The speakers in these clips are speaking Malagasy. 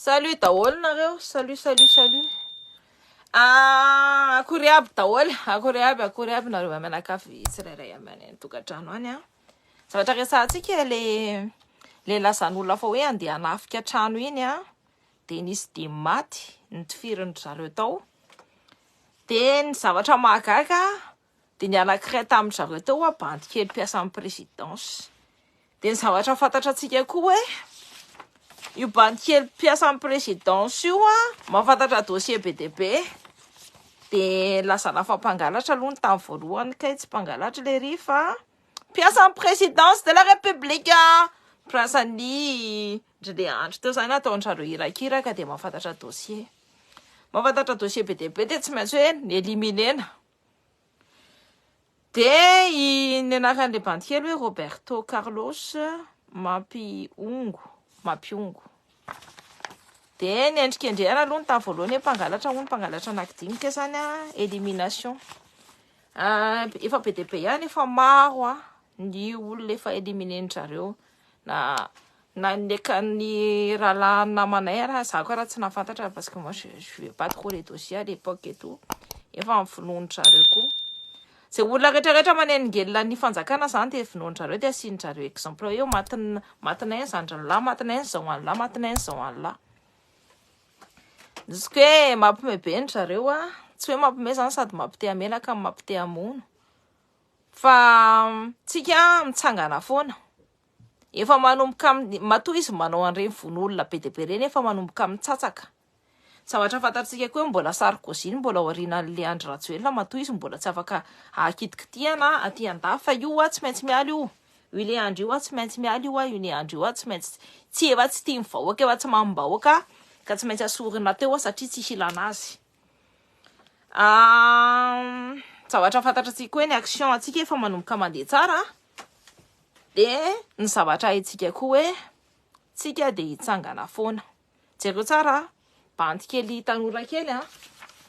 Salut daholo nareo, salut. Akory aby daholo, akory aby nareo amenakafy tsirairay amin'ny tokantrano any a. Zavatra resahantsika le lazan'olona fa hoe andeha hanafika trano iny a, de nisy dimy maty nitifirin'ny zareo tao. De ny zavatra mahagaga de ny anankiray tamin'ny zareo tao a bandy kely mpiasan'ny présidence. De ny zavatra fantatratsika koa hoe io bandy kely mpiasan'ny présidence io a mahafantatra dossier be dia be. De lazana fa mpangalatra aloha ny tamin'ny voalohany kay tsy mpangalatra le ry fa mpiasan'ny présidence de la république Prince-Ny Andry teo zany ataon'ny zareo irakiraka de mahafantatra dossier be dia be de tsy maintsy hoe ny eliminena. De ny anaran'le bandy kely hoe Roberto Carlos Mampiongo. De ny endrikendrehana aloha ny tamin'ny voalohany mpangalatra anankidimy ke zany a elimination. Efa be dia be ihany efa maro ny olona efa éliminen'ny zareo na ny rahalahy namanay raha zako raha tsy nafantatra parce que moi je vais pas trop les dossiers à l'époque et tout. Efa finoany zareo koa. Zay olona rehetrarehetra manenongelona ny fanjakana zany de finoany zareo de asiany zareo exemple hoe matinay zandrin'lahy, matinay zao an'lahy, matinay zao an'lahy. Jusque hoe mampime be ny zareo a, tsy hoe mampime zany sady mampite menaka mampite hamono. Fa tsika mitsangana foana. Efa manomboka matoa izy manao an'ireny von'olona be dia be reny efa manomboka mitsatsaka. Zavatra fantatsika koa mbola Sarkozy mbola aorianan'le Andry Rajoelina matoa izy mbola tsy afaka akitikitihana aty an-dafy fa io a tsy maintsy miala io. Io le Andry io a tsy maintsy miala io a, io le Andry io a tsy maintsy tsy efa tsy tia mivahoaka efa tsy mambahoaka ka tsy maintsy asorina teo satria tsy ilana azy. Zavatra fantatratsika koa ny action atsika efa manomboka mandeha tsara. De ny zavatra haitsika koa hoe tsika de hitsangana foana. Jereo tsara bandy kely tanora kely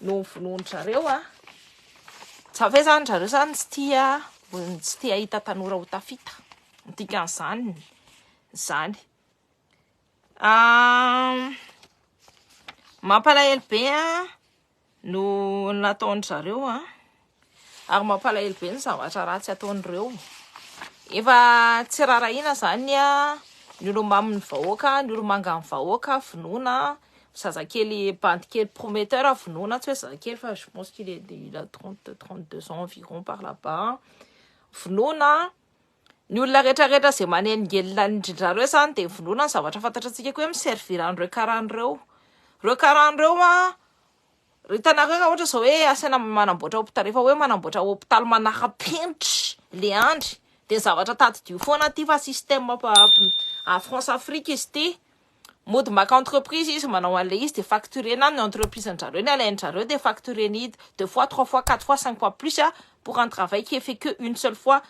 no vonoany zareo Tsafe zany zareo zany tsy tia hita tanora ho tafita. Dikan'izany zany. Mampalahelo be no nataony zareo ary mampalahelo be ny zavatra ratsy ataon'ireo. Efa tsy rarahina zany ny olomamy ny vahoaka, ny olomanga ny vahoaka vonoana zazakely bandy kely prometteur vonoana tsy hoe zazakely fa je pense qu'il a 32 ans environ par là-bas. Vonoana ny olona rehetrarehetra zay manenongelona ny zareo zany de vonoana ny zavatra fantatratsika koa hoe miservira an'ireo karahan'ireo. Reo karahan'ireo hitanareo raha ohatra zao hoe asaina manamboatra hopitaly rehefa hoe manamboatra hopitaly manara-penitra le Andry de zavatra tadidio foana ty fa système à France Afrique izy ty. Mody maka entreprise izy manao an'le izy de facturena ny entreprise n'jareo ny alainy zareo de factureny 2 fois 3 fois 4 fois 5 fois plus pour un travail qui est fait que une seule fois.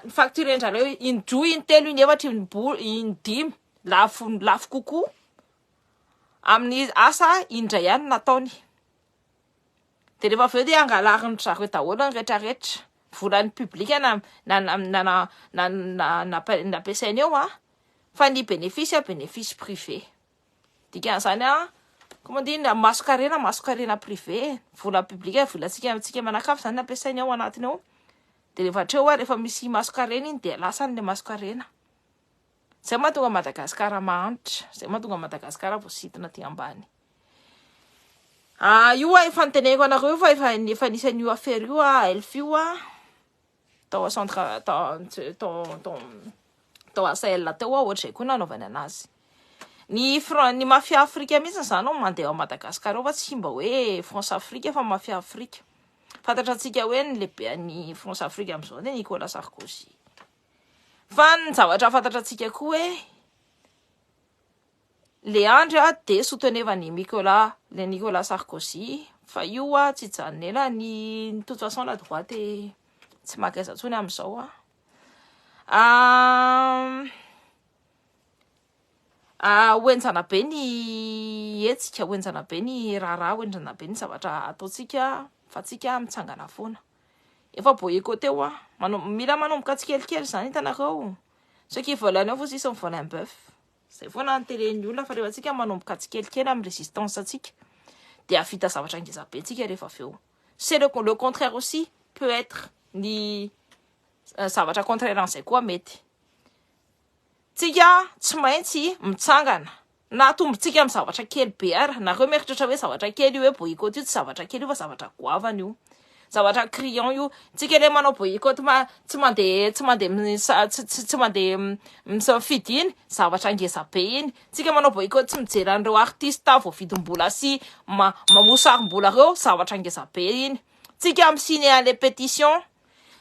Factureny zareo indroa intelo inefatra indimy lafo kokoa amin'ny asa indray ihany nataony. De rehefa aveo de angalariny zareo daholo ny rehetrarehetra volan'ny publika nampiasainy eo fa ny bénéfice privé. Dikan'izany comment dire mascarena privé, vola publika volantsika manakafy zany nampiasainy ao anatiny ao. De rehefa treo rehefa misy mascarena iny de lasany le mascarena. Zay mahatonga Madagasikara mahantra, zay mahatonga Madagasikara voasitina aty ambany. Io efa niteneko anareo fa efa nisan'io affaire io elf io tao centre tao Sahel teo ohatr'izay koa nanaovany anazy. Ny mafia Afrika mihitsy zany mandeha ao Madagasikara fa tsy mba hoe France Afrique fa mafia Afrika. Fantatratsika hoe ny lehibe ny France Afrique amin'izao de Nicolas Sarkozy. Fa ny zavatra fantatratsika koa hoe le Andry de soutenevany Nicolas Sarkozy fa io tsy janonela ny toute façon la droite tsy makaiza tsony amin'izao hoenjana be ny hetsika, hoenjana be ny raharaha, hoenjana be ny zavatra ataotsika fa tsika mitsangana foana. Efa boycotté mila manomboka tsikelikely zany hitanareo. Ceux qui veulent un œuf aussi s'en veulent un bœuf. zay foana antelen'ny olona fa rehefa antsika manomboka tsikelikely amin'ny résistance atsika dia afita zavatra ngezabe tsika rehefa avy eo. C'est le contraire aussi peut être ny zavatra contraire an'izay koa mety. Tsika tsy maintsy mitsangana na tombontsika amin'ny zavatra kely be ara. Nareo mieritratra hoe zavatra kely io hoe boycott io tsy zavatra kely io fa zavatra goavana io. Zavatra criant io. Tsika le manao boycott tsy mandeha misafidy iny zavatra ngezabe iny. Tsika manao boycott tsy mijery an'ireo artista voavidim-bola sy mamosarim-bola reo zavatra ngezabe iny. Tsika misigner les pétitions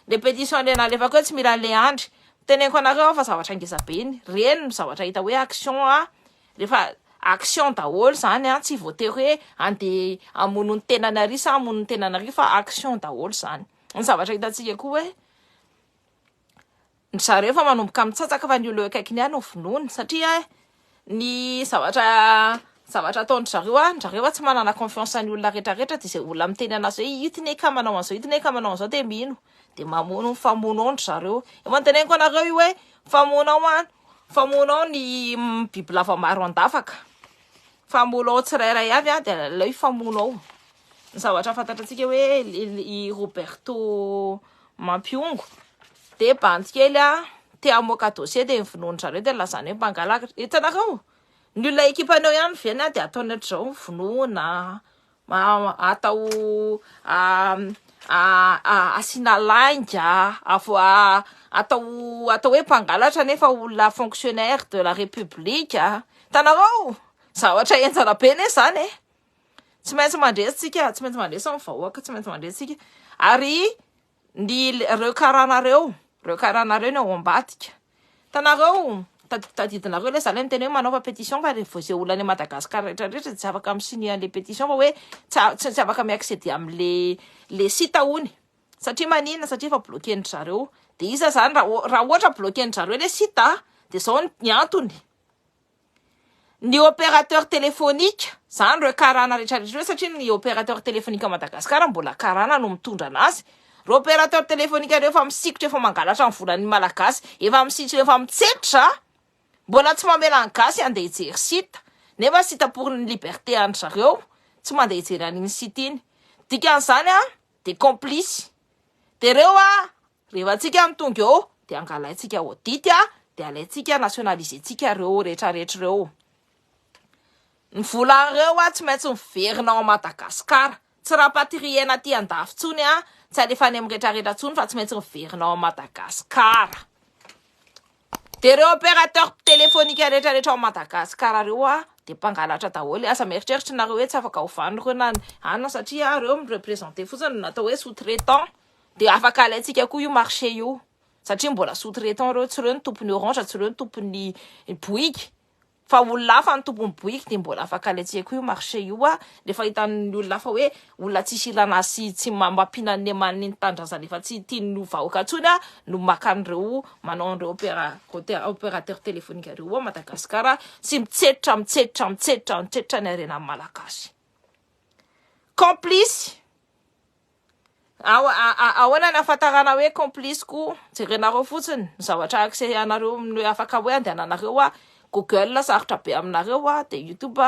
le nalefako hoe tsy mila le andry. Teneniko anareo fa zavatra ngezabe iny. Reny zavatra hita hoe action rehefa action daholo zany tsy voatery hoe andeha amono ny tenanary sa amono ny tenanary fa action daholo zany. Ny zavatra hitantsika koa hoe zareo fa manomboka mitsatsaka fa ny olona akaikiny ihany ho vonoiny satria ny zavatra ataony zareo tsy manana confiance ny olona rehetrarehetra dia izay olona miteny anazy hoe io tine ka manao an'izao io tine ka manao an'izao dia mino dia mamono famono ao zareo. Efa teneniko anareo io hoe famono ao ny biby lava maro andafaka. Famono ao tsirairay avy dia lay famono ao. Ny zavatra fantatratsika hoe i Roberto Mampiongo dia bandy kely te hamoaka dossier dia vonoiny zareo dia lazany hoe mpangalatra. Hitanareo ny olona ekipanao ihany viany dia ataony ohatr'izao vonoina atao asina lainga atao hoe mpangalatra nefa olona fonctionnaire de la république. Tanareo zavatra enjana be ne zany tsy maintsy mandresitsika, tsy maintsy mandresy amin'ny vahoaka, tsy maintsy mandresitsika. Ary reo karanareo ny ao ambadika. Tanareo tadidinareo le zany miteny hoe manao pétition fa rehefa izay olona any Madagasikara rehetrarehetra tsy afaka misigner le pétition fa hoe tsy afaka miaccéder amin'ny le site hony satria manina satria fa bloquer zareo. Dia isa zany raha ohatra bloquer zareo le site dia zao ny antony. Ny opérateur téléphonique zany reo karana rehetrarehetra satria ny opérateur téléphonique Madagasikara mbola karana no mitondra anazy. Reo opérateur téléphonique reo efa misikitra efa mangalatra ny volan'ny malagasy, efa misitra efa mitsetra mbola tsy mamela ny gasy andeha hijery site nefa site pour ny liberté any zareo tsy mandeha hijery an'iny site iny. Dikan'izany dia complice. Dia reo rehefa antsika mitonga eo dia angalaintsika audit dia alaintsika nationalisentsika reo rehetrarehetra reo. Ny volan'ireo tsy maintsy miverina ao Madagasikara. Tsy rapatriena aty andafy tsony tsy alefa any amin'ny rehetrarehetra tsony fa tsy maintsy miverina ao Madagasikara. Dia reo opérateur téléphonique rehetrarehetra ao Madagasikara reo dia mpangalatra daholo. Asa mieritreritra nareo hoe tsy afaka hovanireo na anona satria reo mirepresente fotsiny natao hoe sous-traitant. Dia afaka alaintsika koa io marché io satria mbola sous-traitant reo, tsy reo ny tompony Orange, tsy reo ny tompony Bouygues fa olona hafa ny tompony Bouygues dia mbola afaka alaintsika koa io marché io rehefa hitan'ny olona hafa hoe olona tsisy ilana sy tsy mampina ny eman'ny tandrazana efa tsy tiany vahoaka tsony no makan'ireo manao an'ireo opérateur téléphonique reo Madagasikara sy mitsetra ny harenan'ny malagasy. Complice. Ahoana ny ahafantarana hoe complice koa? Jerenareo fotsiny ny zavatra accès anareo amin'ny afaka hoe andehananareo Google sarotra be aminareo dia YouTube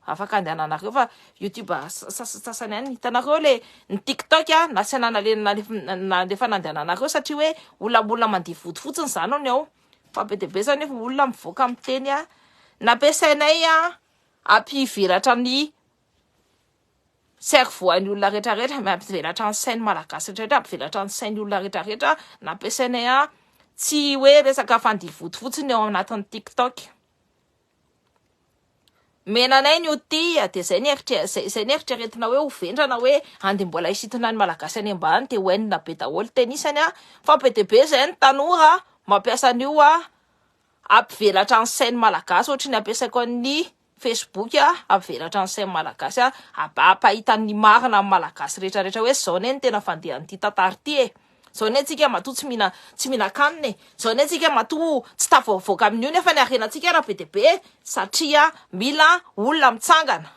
afaka andehananareo fa YouTube sasany ihany. Hitanareo ny TikTok nasiana nalefa nandehananareo satria hoe olona mandihy vody fotsiny zany ao fa be dia be zany efa olona mivoaka miteny nampiasainay ampivelatra ny cerveau any olona rehetrarehetra, ampivelatra ny sainy malagasy rehetrarehetra, ampivelatra ny sainy olona rehetrarehetra, nampiasainay tsy hoe resaka fandihy vody fotsiny ao anatin'ny TikTok. Menanay ny outil dia izay ny eritreretina hoe ho vendrana hoe andeha mbola hisintona ny malagasy any ambany dia hoenina be daholo tenisany fa be dia be izay ny tanora mampiasa an'io ampivelatra ny sainy malagasy ohatry ny ampiasaiko ny Facebook ampivelatra ny sainy malagasy ampahitan'ny marina amin'ny malagasy rehetrarehetra hoe zao ne ny tena fandehan'ity tantara ity zao ne tsika matoa tsy mihina kanina zao ne tsika matoa tsy tafavoaka amin'io nefa ny arenantsika raha be dia be satria mila olona mitsangana.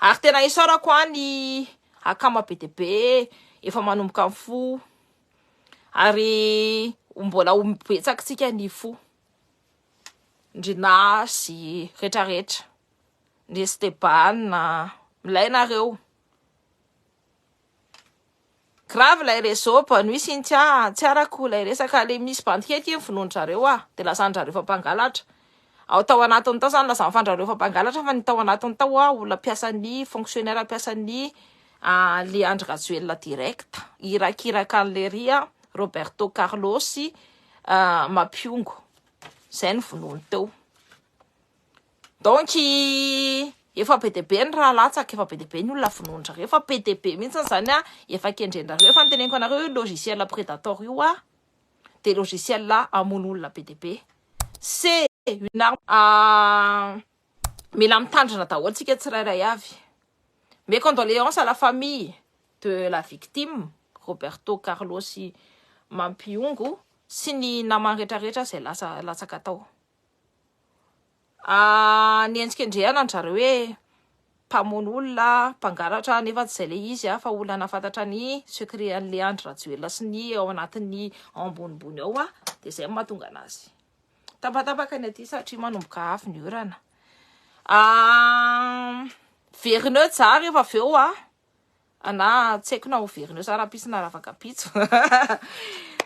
Ary tena isaorako ny akama be dia be efa manomboka amin'ny fo ary mbola ombetsaka tsika ny fo. Ndrina sy rehetrarehetra. Ndry Esteban milainareo. Grave ilay réseau nuit iny tsy arako ilay resaka le misy bandikety finonon-drareo de lasan'drareo fa mpangalatra. Ao tao anatiny tao zany lasa fandrareo fa mpangalatra fa ny tao anatiny tao olona piasan'ny fonctionnaire piasan'ny Leandre Rajoelina direct irakiraka an'le ria Roberto Carlos Mapiongo. Zay ny vonony teo. Donc efa be dia be ny raha latsaka, efa be dia be ny olona finonon-drareo, efa be dia be mihitsy zany efa kendren-drareo. Efa niteneniko anareo logiciel prédateur io de logiciel amono olona be dia be. C'est une arme mila mitandrina daholo tsika tsirairay avy. Mes condoléances à la famille de la victime Roberto Carlos Mapiongo sy ny namany rehetrarehetra zay latsaka tao. Nientsika indrehana anjareo hoe mpamono olona mpangalatra nefa tsy zay le izy fa olona nafantatra ny secret an'i Leandre Rajoelina sy ny ao anatin'ny ambonimbony ao de zay mahatonga anazy tapatapaka ny aty satria manomboka afo ny orana. Verineux tsara efa aveo na tsy haiko na ho verineux tsara pisy na ravaka pitso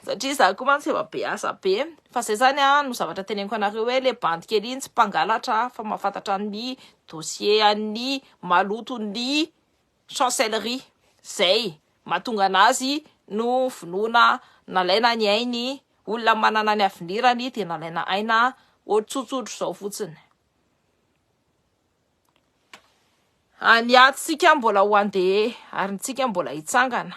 satria za koa mantsy efa be asa be. Fa zay zany no zavatra teneniko anareo hoe le bande kely iny tsy mpangalatra fa mahafantatra ny dossier an'ny maloto ny chancellerie. Zay mahatonga anazy no vonona nalaina ny ainy olona manana ny avenirany de nalaina aina tsotsotra zao fotsiny. Ny atsika mbola ho andeha ary tsika mbola hitsangana.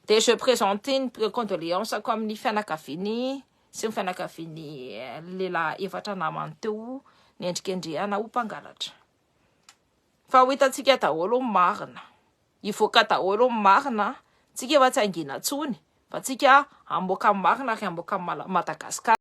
De je présente une condoléance comme amin'ny fianakaviany sy ny fianakaviany lehilahy efatra namany teo niendrikendrehana ho mpangalatra. Fa ho hitantsika daholo marina. Ivoaka daholo marina. Tsika efa tsy angina tsony fa tsika amoaka marina ary amoaka Madagasikara.